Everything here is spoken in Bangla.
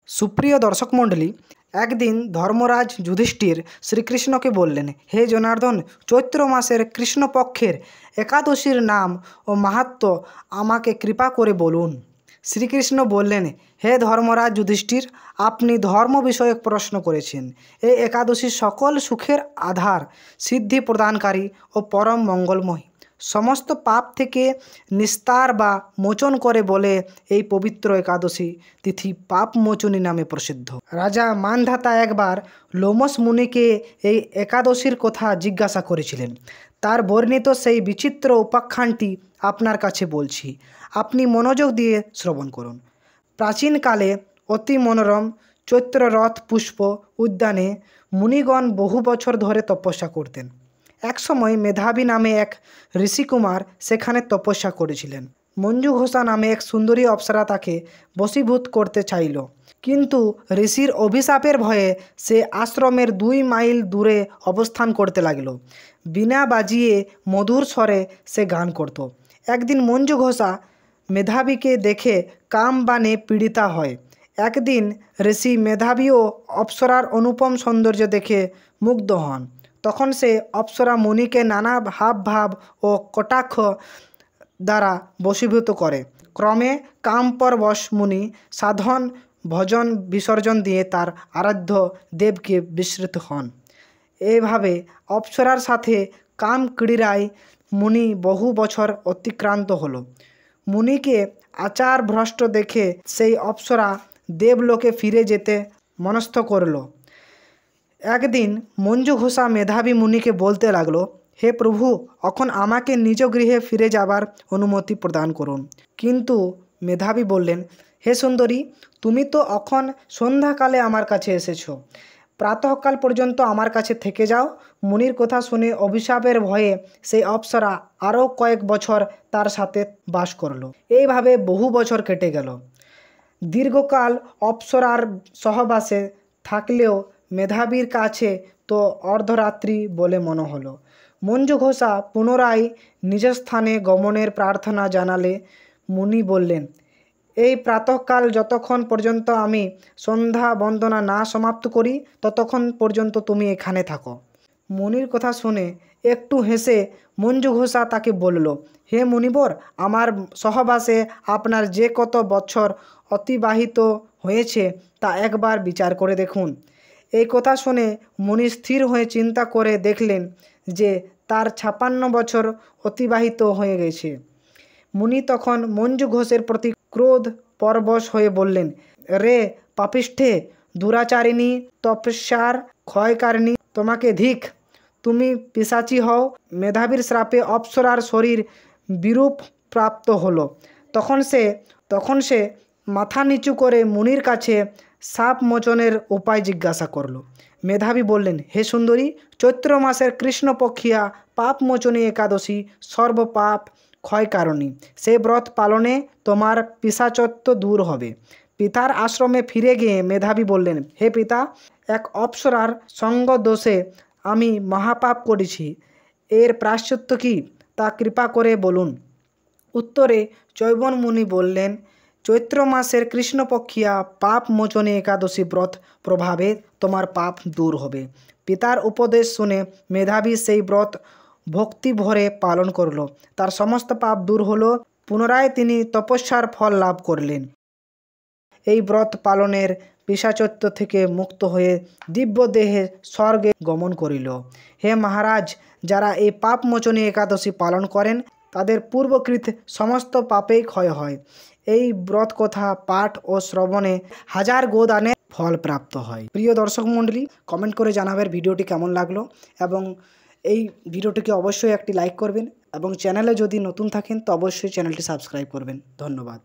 সুপ্রিয় দর্শক মণ্ডলী, একদিন ধর্মরাজ যুধিষ্ঠির শ্রীকৃষ্ণকে বললেন, হে জনার্দন, চৈত্র মাসের কৃষ্ণপক্ষের একাদশীর নাম ও মাহাত্ম্য আমাকে কৃপা করে বলুন। শ্রীকৃষ্ণ বললেন, হে ধর্মরাজ যুধিষ্ঠির, আপনি ধর্ম বিষয়ক প্রশ্ন করেছেন। এই একাদশী সকল সুখের আধার, সিদ্ধি প্রদানকারী ও পরম মঙ্গলময়, সমস্ত পাপ থেকে নিস্তার বা মোচন করে বলে এই পবিত্র একাদশী তিথি পাপ মোচনী নামে প্রসিদ্ধ। রাজা মানধাতা একবার লোমস মুনিকে এই একাদশীর কথা জিজ্ঞাসা করেছিলেন। তার বর্ণিত সেই বিচিত্র উপাখ্যানটি আপনার কাছে বলছি, আপনি মনোযোগ দিয়ে শ্রবণ করুন। প্রাচীনকালে অতি মনোরম চৈত্ররথ পুষ্প উদ্যানে মুনিগণ বহু বছর ধরে তপস্যা করতেন। একসময় মেধাবী নামে এক ঋষিকুমার সেখানে তপস্যা করেছিলেন। মঞ্জু ঘোষা নামে এক সুন্দরী অপ্সরা তাকে বশীভূত করতে চাইল, কিন্তু ঋষির অভিশাপের ভয়ে সে আশ্রমের 2 মাইল দূরে অবস্থান করতে লাগলো। বীণা বাজিয়ে মধুর স্বরে সে গান করত। একদিন মঞ্জু ঘোষা মেধাবীকে দেখে কাম বাণে পীড়িতা হয়। একদিন ঋষি মেধাবী ও অপ্সরার অনুপম সৌন্দর্য দেখে মুগ্ধ হন। তখন সে অপ্সরা মুনিকে নানা হাবভাব ও কটাক্ষ দ্বারা বশীভূত করে। ক্রমে কামপরবশ মুনি সাধন ভজন বিসর্জন দিয়ে তার আরাধ্য দেবকে বিস্মৃত হন। এভাবে অপ্সরার সাথে কাম ক্রীড়ায় মুনি বহু বছর অতিক্রান্ত হলো। মুনিকে আচার ভ্রষ্ট দেখে সেই অপ্সরা দেবলোকে ফিরে যেতে মনস্থ করল। একদিন মঞ্জু ঘোষা মেধাবী মুনিকে বলতে লাগলো, হে প্রভু, এখন আমাকে নিজ গৃহে ফিরে যাবার অনুমতি প্রদান করুন। কিন্তু মেধাবী বললেন, হে সুন্দরী, তুমি তো এখন সন্ধ্যাকালে আমার কাছে এসেছো, প্রাতঃকাল পর্যন্ত আমার কাছে থেকে যাও। মুনির কথা শুনে অভিশাপের ভয়ে সেই অপ্সরা আরও কয়েক বছর তার সাথে বাস করলো। এইভাবে বহু বছর কেটে গেল। দীর্ঘকাল অপ্সরার সহবাসে থাকলেও মেধাবীর কাছে তো অর্ধরাত্রি বলে মনে হলো। মঞ্জু ঘোষা পুনরায় নিজ স্থানে গমনের প্রার্থনা জানালে মুনি বললেন, এই প্রাতঃকাল যতক্ষণ পর্যন্ত আমি সন্ধ্যা বন্দনা না সমাপ্ত করি ততক্ষণ পর্যন্ত তুমি এখানে থাকো। মুনির কথা শুনে একটু হেসে মঞ্জু ঘোষা তাকে বলল, হে মুনিবর, আমার সহবাসে আপনার যে কত বছর অতিবাহিত হয়েছে তা একবার বিচার করে দেখুন। এই কথা শুনে মুনি স্থির হয়ে চিন্তা করে দেখলেন যে তার 56 বছর অতিবাহিত হয়ে গেছে। মুনি তখন মঞ্জু ঘোষের প্রতি ক্রোধ পরবশ হয়ে বললেন, রে পাপিষ্ঠে, দুরাচারিণী, তপস্যার ক্ষয়কারিণী, তোমাকে ধিক, তুমি পিশাচী হও। মেধাবীর শ্রাপে অপ্সরার শরীর বিরূপ প্রাপ্ত হলো। তখন সে মাথা নিচু করে মুনির কাছে সাপ মোচনের উপায় জিজ্ঞাসা করল। মেধাবী বললেন, হে সুন্দরী, চৈত্র মাসের কৃষ্ণপক্ষিয়া পাপ মোচনী একাদশী সর্বপাপ ক্ষয়কারণী। সেই ব্রত পালনে তোমার পিশাচত্ব দূর হবে। পিতার আশ্রমে ফিরে গিয়ে মেধাবী বললেন, হে পিতা, এক অপ্সরার সঙ্গ দোষে আমি মহাপাপ করেছি। এর প্রায়শ্চিত্ত কি তা কৃপা করে বলুন। উত্তরে চৈবন মুনি বললেন, চৈত্র মাসের কৃষ্ণপক্ষিয়া পাপ মোচনী একাদশী ব্রত প্রভাবে তোমার পাপ দূর হবে। পিতার উপদেশ শুনে মেধাবী সেই ব্রত ভক্তি ভরে পালন করল। তার সমস্ত পাপ দূর হলো। পুনরায় তিনি তপস্যার ফল লাভ করলেন। এই ব্রত পালনের পিশাচত্ব থেকে মুক্ত হয়ে দিব্য দেহে স্বর্গে গমন করিল। হে মহারাজ, যারা এই পাপ মোচনী একাদশী পালন করেন তাদের পূর্বকৃত সমস্ত পাপেই ক্ষয় হয়। এই ব্রত কথা পাঠ ও শ্রবণে 1000 গোদানে ফল প্রাপ্ত হয়। প্রিয় দর্শক মণ্ডলী, কমেন্ট করে জানাবেন ভিডিওটি কেমন লাগলো এবং এই ভিডিওটিকে অবশ্যই একটি লাইক করবেন এবং চ্যানেলে যদি নতুন থাকেন তো অবশ্যই চ্যানেলটি সাবস্ক্রাইব করবেন। ধন্যবাদ।